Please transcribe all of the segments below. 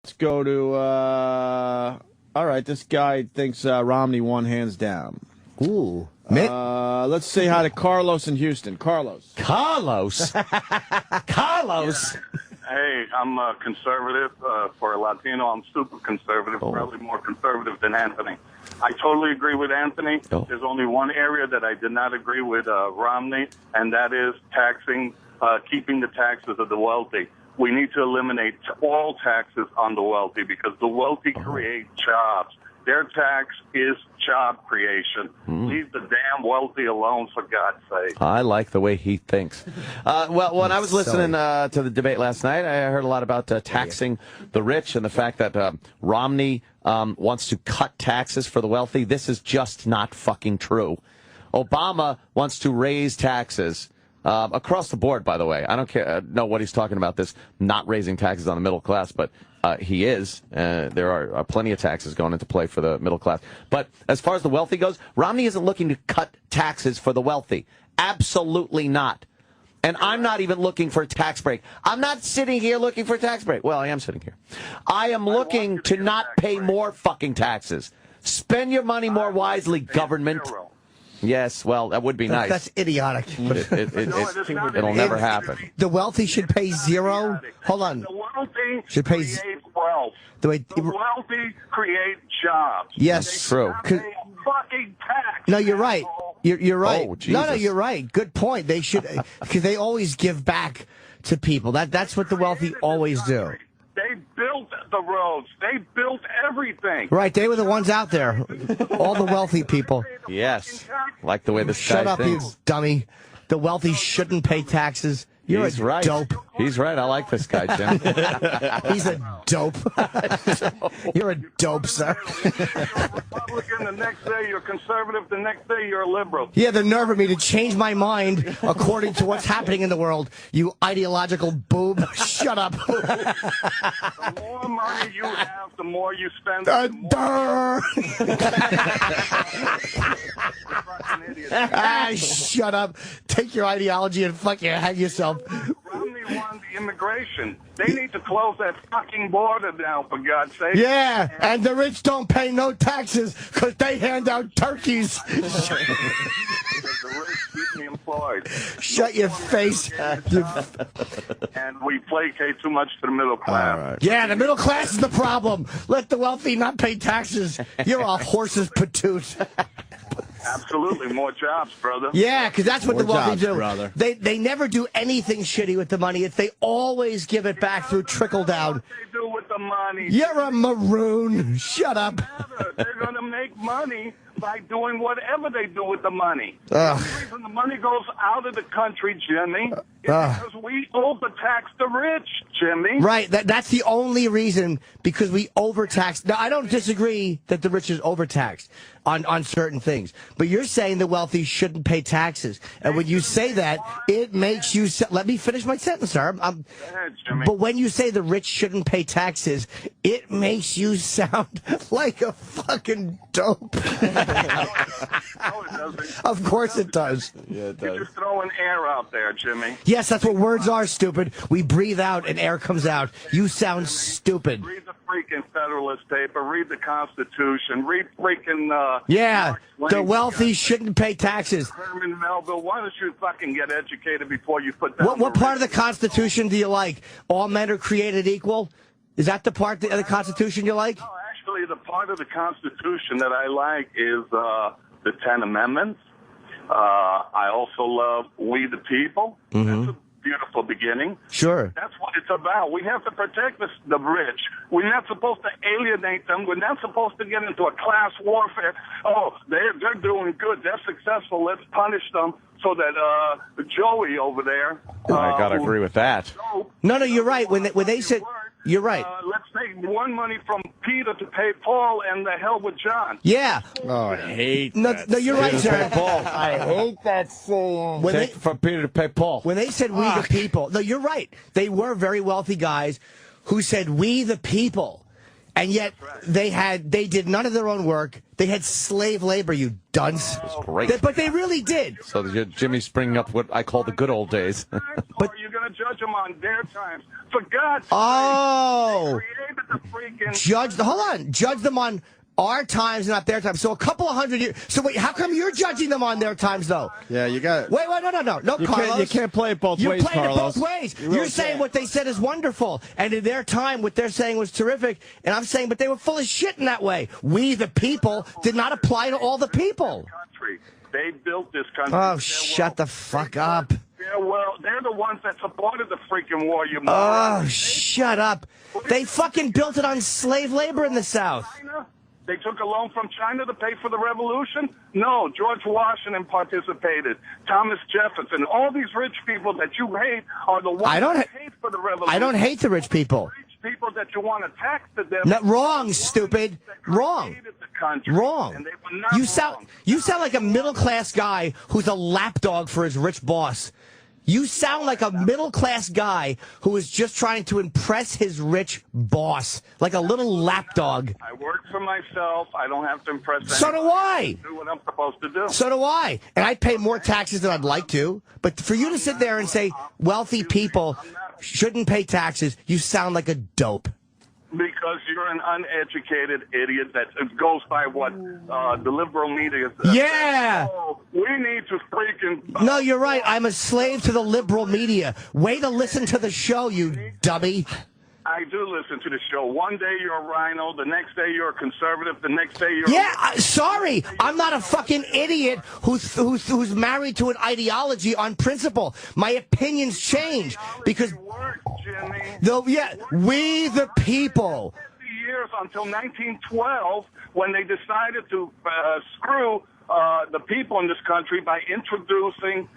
Let's go to, all right, this guy thinks Romney won hands down. Ooh. Let's say hi to Carlos in Houston. Carlos. Carlos? Carlos? Hey, I'm a conservative. For a Latino, I'm super conservative, probably more conservative than Anthony. I totally agree with Anthony. There's only one area that I did not agree with Romney, and that is keeping the taxes of the wealthy. We need to eliminate all taxes on the wealthy because the wealthy create jobs. Their tax is job creation. Leave the damn wealthy alone, for God's sake. I like the way he thinks. Well, when I was listening to the debate last night, I heard a lot about taxing the rich and the fact that Romney wants to cut taxes for the wealthy. This is just not fucking true. Obama wants to raise taxes. Across the board, by the way. I don't know what he's talking about, this not raising taxes on the middle class, but he is. There are plenty of taxes going into play for the middle class. But as far as the wealthy goes, Romney isn't looking to cut taxes for the wealthy. Absolutely not. And I'm not even looking for a tax break. I'm not sitting here looking for a tax break. Well, I am sitting here. I am looking to not pay more fucking taxes. Spend your money more wisely, government. Yes, well, that would be nice. That's idiotic. But it'll never happen. The wealthy should pay zero. Hold on. The wealthy should pay create wealth. The wealthy create jobs. Yes, true. Pay fucking tax. No, you're right. You're right. Oh, Jesus. No, you're right. Good point. They should, because they always give back to people. That's what the wealthy always do. They built the roads. They built everything. Right, they were the ones out there. All the wealthy people. Yes. Like the way this Shut guy up, thinks. you dummy. The wealthy shouldn't pay taxes. You're He's a right. dope. He's right. I like this guy, Jim. He's a dope. You're a dope, sir. You're a Republican, the next day you're conservative, the next day you're a liberal. Yeah, the nerve of me to change my mind according to what's happening in the world. You ideological boob. Shut up. The more money you have, the more you spend. Shut up. Take your ideology and fucking hang yourself. Romney won the immigration. They need to close that fucking border now, for God's sake. Yeah, and the rich don't pay no taxes because they hand out turkeys. The rich keep me employed. Shut your face. And we placate too much to the middle class. All right. Yeah, the middle class is the problem. Let the wealthy not pay taxes. You're a horse's patoot. Absolutely, more jobs, brother. Yeah, because that's what the wealthy do. Brother. They never do anything shitty with the money. They always give it back through trickle down. What they do with the money? You're a maroon. Shut up. They're going to make money by doing whatever they do with the money. Ugh. The reason the money goes out of the country, Jimmy, is because we overtax the rich, Jimmy. Right, that's the only reason, because we overtax. Now, I don't disagree that the rich is overtaxed on certain things, but you're saying the wealthy shouldn't pay taxes. And when you say that, it makes you... Let me finish my sentence, sir. Go ahead, Jimmy. But when you say the rich shouldn't pay taxes, it makes you sound like a fucking dope. No, it doesn't. Of course it does. Yeah, it You're does. just throwing air out there, Jimmy. Yes, that's what words are, stupid. We breathe out and air comes out. You sound stupid. Read the freaking Federalist paper. Read the Constitution. Read freaking... Yeah, Mark the Twain. wealthy shouldn't pay taxes. Herman Melville. Why don't you fucking get educated before you put down What part of the Constitution do you like? All men are created equal? Is that the part of the Constitution you like? No, actually, the part of the Constitution that I like is the 10 Amendments. I also love We the People. That's a beautiful beginning. Sure. That's what it's about. We have to protect the rich. We're not supposed to alienate them. We're not supposed to get into a class warfare. Oh, they're doing good. They're successful. Let's punish them so that Joey over there... I got to agree with that. No, you're right. When they said... You're right. Let's take one money from Peter to pay Paul and the hell with John. Yeah. Oh, I hate No, that. you're right, sir. I hate that saying. When Take from Peter to pay Paul. When they said we the people, no, you're right. They were very wealthy guys who said we the people. And yet they did none of their own work. They had slave labor, you dunce. That's great. But they really did. So Jimmy's bringing up what I call the good old days. But are you going to judge them on their times? For God's sake. Oh. They created the freaking... Judge them on our times, not their times. So a couple of hundred years. So wait, how come you're judging them on their times, though? Yeah, you got it. Wait, no, Carlos. You can't play it both ways, You're playing Carlos. it both ways. You really You're saying can't. what they said is wonderful, and in their time, what they're saying was terrific, and I'm saying, but they were full of shit in that way. We, the people, did not apply to all the people. Country. They built this country. Oh, shut the fuck up. They're the ones that supported the freaking war, you Oh, shut up. They fucking built it on slave labor in the South. China? They took a loan from China to pay for the revolution? No, George Washington participated. Thomas Jefferson. All these rich people that you hate are the ones that paid for the revolution. I don't hate the rich people. Rich people that you want to tax to them. No, wrong, stupid. Wrong. Wrong. And they were not You sound like a middle-class guy who's a lapdog for his rich boss. You sound like a middle-class guy who is just trying to impress his rich boss, like a little lapdog. I work for myself. I don't have to impress anyone. So do I. Do what I'm supposed to do. So do I. And I pay more taxes than I'd like to. But for you to sit there and say wealthy people shouldn't pay taxes, you sound like a dope. Because you're an uneducated idiot that goes by what the liberal media says. Yeah. Oh, we need to freaking... No, you're right. I'm a slave to the liberal media. Way to listen to the show, you dummy. I do listen to the show. One day you're a rhino, the next day you're a conservative, the next day you're... Yeah, sorry. I'm not a fucking idiot who's married to an ideology on principle. My opinions change because... Though, yeah, we the people. Years until 1912, when they decided to screw the people in this country by introducing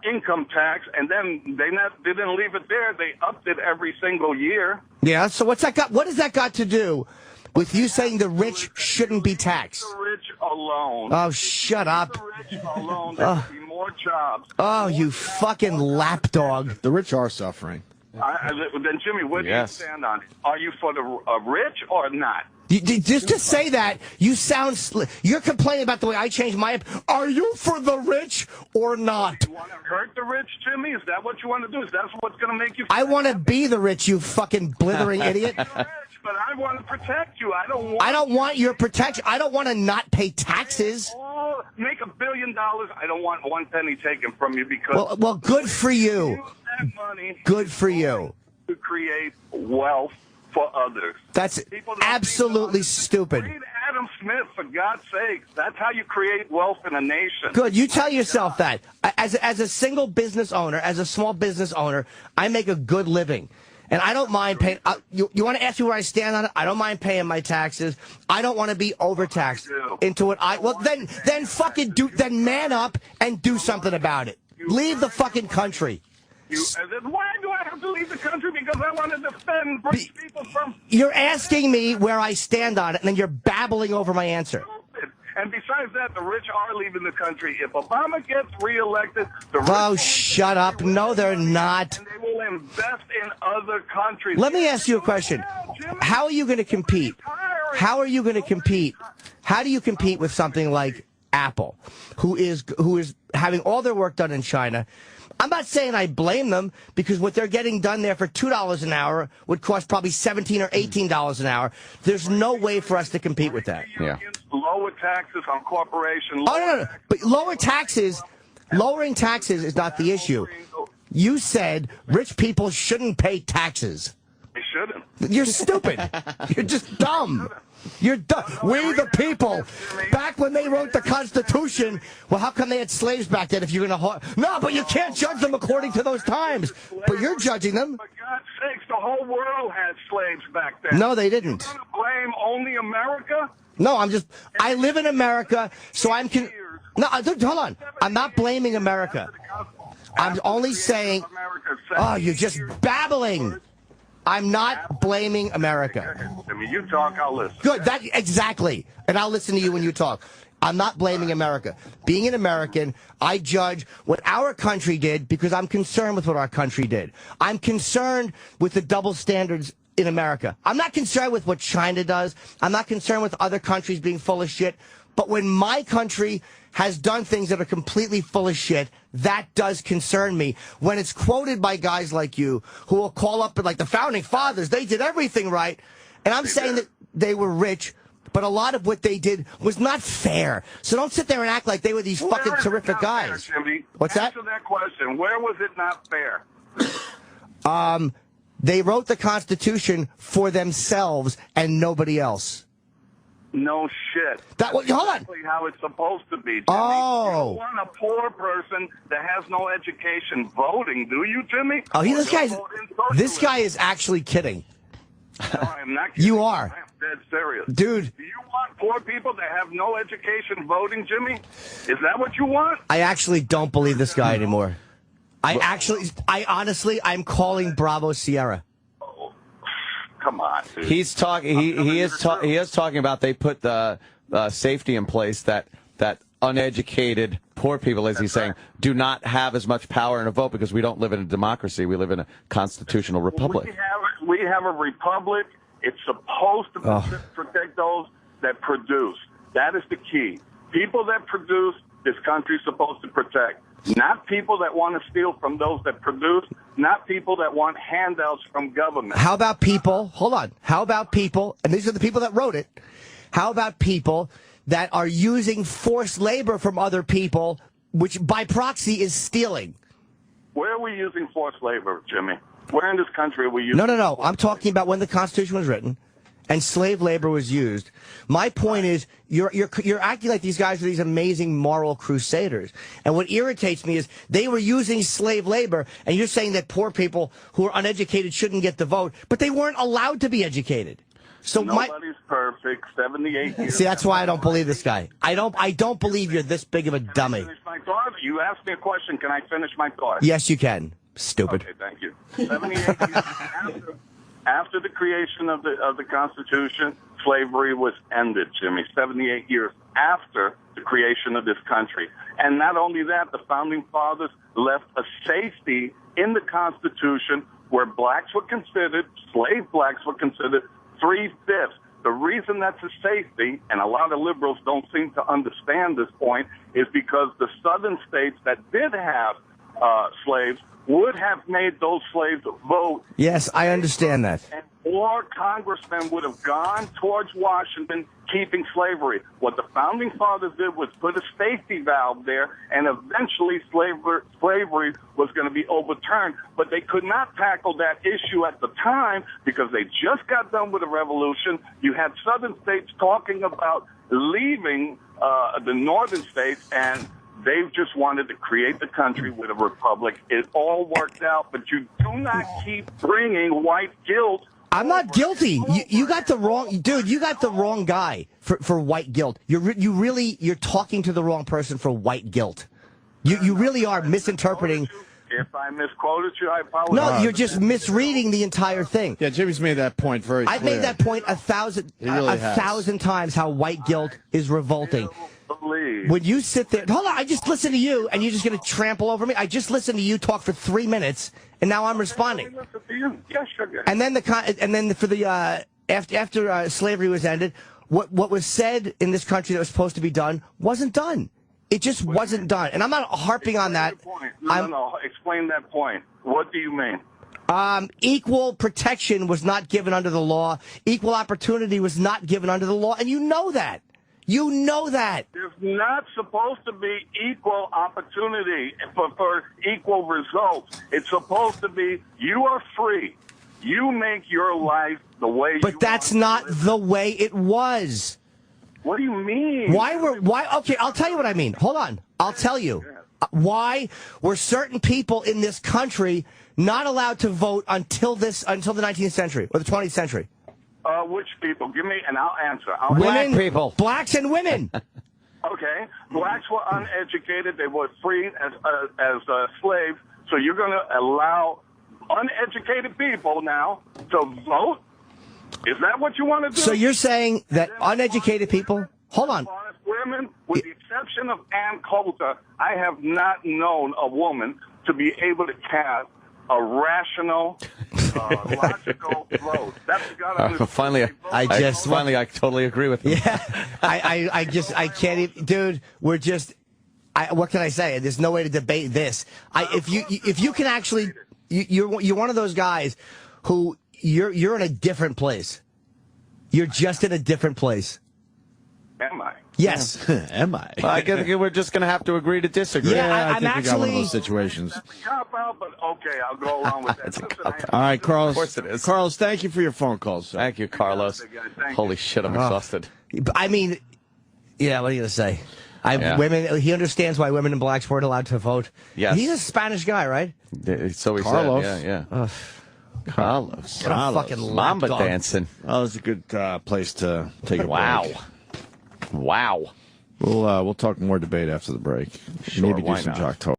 income tax, and then they didn't leave it there. They upped it every single year. Yeah. So what has that got to do with you saying the rich shouldn't be taxed? The rich alone. Oh, shut up. The rich alone. There will be more jobs. Oh, you fucking lapdog. The rich are suffering. Then, Jimmy, what do you stand on? Are you for the rich or not? Just to say that, you sound... You're complaining about the way I changed my... Are you for the rich or not? You want to hurt the rich, Jimmy? Is that what you want to do? Is that what's going to make you... I want to be the rich, you fucking blithering idiot. You're rich, but I want to protect you. I don't want your protection. I don't want to not pay taxes. Oh, make $1 billion. I don't want one penny taken from you because... Well, good for you. Use that money. Good for you. To create wealth for others. That's absolutely stupid. Read Adam Smith, for God's sake. That's how you create wealth in a nation. Good. You tell yourself that. As a single business owner, as a small business owner, I make a good living. And I don't mind paying. You want to ask me where I stand on it? I don't mind paying my taxes. I don't want to be overtaxed into it. Well, then fucking then man up and do something about it. Leave the fucking country. Why do I have to leave the country? Because I want to defend rich people from... You're asking me where I stand on it, and then you're babbling over my answer. And besides that, the rich are leaving the country. If Obama gets reelected, the rich... Oh, shut up. No, they're not. And they will invest in other countries. Let me ask you a question. How are you going to compete? How are you going to compete? How do you compete with something like Apple, who is having all their work done in China? I'm not saying I blame them, because what they're getting done there for $2 an hour would cost probably $17 or $18 an hour. There's no way for us to compete with that. Yeah. Lower taxes on corporations. No. But lowering taxes is not the issue. You said rich people shouldn't pay taxes. They shouldn't. You're stupid. You're just dumb. You're dumb. We the people. Back when they wrote the Constitution, well, how come they had slaves back then if you're going to... No, but you can't judge them according to those times. But you're judging them. For God's sakes, the whole world had slaves back then. No, they didn't. You're going to blame only America? No, I live in America, so no, hold on. I'm not blaming America. I'm only saying... Oh, you're just babbling. I'm not blaming America. I mean, you talk, I'll listen. Good, exactly. And I'll listen to you when you talk. I'm not blaming America. Being an American, I judge what our country did because I'm concerned with what our country did. I'm concerned with the double standards in America. I'm not concerned with what China does. I'm not concerned with other countries being full of shit. But when my country has done things that are completely full of shit, that does concern me. When it's quoted by guys like you who will call up and like the founding fathers, they did everything right. And I'm saying that they were rich, but a lot of what they did was not fair. So don't sit there and act like they were these fucking terrific guys. Fair, Jimmy? What's that? Answer that question. Where was it not fair? They wrote the Constitution for themselves and nobody else. No shit. Hold on. Exactly how it's supposed to be, Jimmy. Oh. You don't want a poor person that has no education voting, do you, Jimmy? Oh, Or this guy is actually kidding. No, I'm not kidding. You are. I'm dead serious. Dude. Do you want poor people that have no education voting, Jimmy? Is that what you want? I actually don't believe this guy anymore. I'm calling Bravo Sierra. Come on, dude. He's talking. He is talking about they put the safety in place that uneducated poor people, as he's saying, do not have as much power in a vote because we don't live in a democracy. We live in a constitutional republic. We have a republic. It's supposed to protect those that produce. That is the key. People that produce, this country's supposed to protect. Not people that want to steal from those that produce, not people that want handouts from government. How about people, hold on, how about people, and these are the people that wrote it, how about people that are using forced labor from other people, which by proxy is stealing? Where are we using forced labor, Jimmy? Where in this country are we using? No. I'm talking about when the Constitution was written and slave labor was used. My point is, you're acting like these guys are these amazing moral crusaders. And what irritates me is they were using slave labor, and you're saying that poor people who are uneducated shouldn't get the vote, but they weren't allowed to be educated. So nobody's perfect. 78 years. See, that's why I don't believe this guy. I don't believe you're this big of a dummy. Finish my thought? You asked me a question. Can I finish my thought? Yes, you can. Stupid. Okay, thank you. 78 years after the creation of the Constitution, slavery was ended, Jimmy. 78 years after the creation of this country. And not only that, the founding fathers left a safety in the Constitution where blacks were considered, slave blacks were considered 3/5. The reason that's a safety, and a lot of liberals don't seem to understand this point, is because the southern states that did have slaves would have made those slaves vote. Yes, I understand that. And more congressmen would have gone towards Washington keeping slavery. What the founding fathers did was put a safety valve there, and eventually slavery was going to be overturned. But they could not tackle that issue at the time because they just got done with the revolution. You had southern states talking about leaving the northern states, and they just wanted to create the country with a republic. It all worked out, but you do not keep bringing white guilt. I'm not guilty. You got the wrong dude. You got the wrong guy for white guilt. You're talking to the wrong person for white guilt. You really are misinterpreting. If I misquoted you, I apologize. No, you're just misreading the entire thing. Yeah, Jimmy's made that point very clear. I've made that point a thousand times. How white guilt is revolting. When you sit there, hold on, I just listened to you, and you're just going to trample over me. I just listened to you talk for 3 minutes, and now I'm responding. Yes, sure. And then after slavery was ended, what was said in this country that was supposed to be done wasn't done. It just wasn't done, and I'm not harping on that. No. Explain that point. What do you mean? Equal protection was not given under the law. Equal opportunity was not given under the law, and you know that. You know that. There's not supposed to be equal opportunity for equal results. It's supposed to be you are free. You make your life the way you want. But that's not the way it was. What do you mean? Okay, I'll tell you what I mean. Hold on. I'll tell you. Why were certain people in this country not allowed to vote until the 19th century or the 20th century? Which people? Give me, and I'll answer. Women, people. Blacks and women. Okay. Blacks were uneducated. They were free as slaves. So you're going to allow uneducated people now to vote? Is that what you want to do? So you're saying that uneducated people... Hold on. Women, with the exception of Ann Coulter, I have not known a woman to be able to cast a rational, logical flow. That's got Finally, I totally agree with him. Yeah, I can't even, dude. We're just, what can I say? There's no way to debate this. If you can actually, you're one of those guys who you're in a different place. You're just in a different place. Am I? Yes. Am I? I guess we're just going to have to agree to disagree. Yeah, I think we got one of those situations. That's a cop out, but okay, I'll go along with that. Listen, All right, Carlos. Of course it is. Carlos, thank you for your phone calls. Sir. Thank you, Carlos. Thank you. Holy shit, I'm exhausted. I mean, yeah, what are you going to say? Yeah. Women. He understands why women in blacks weren't allowed to vote. Yes. He's a Spanish guy, right? So he Carlos. said. Yeah. Carlos. What a fucking Mamba lapdog. dancing. Oh, it's a good place to take a Wow. break. Wow. We'll talk more debate after the break. Sure, Maybe do why some not? Jock Talk.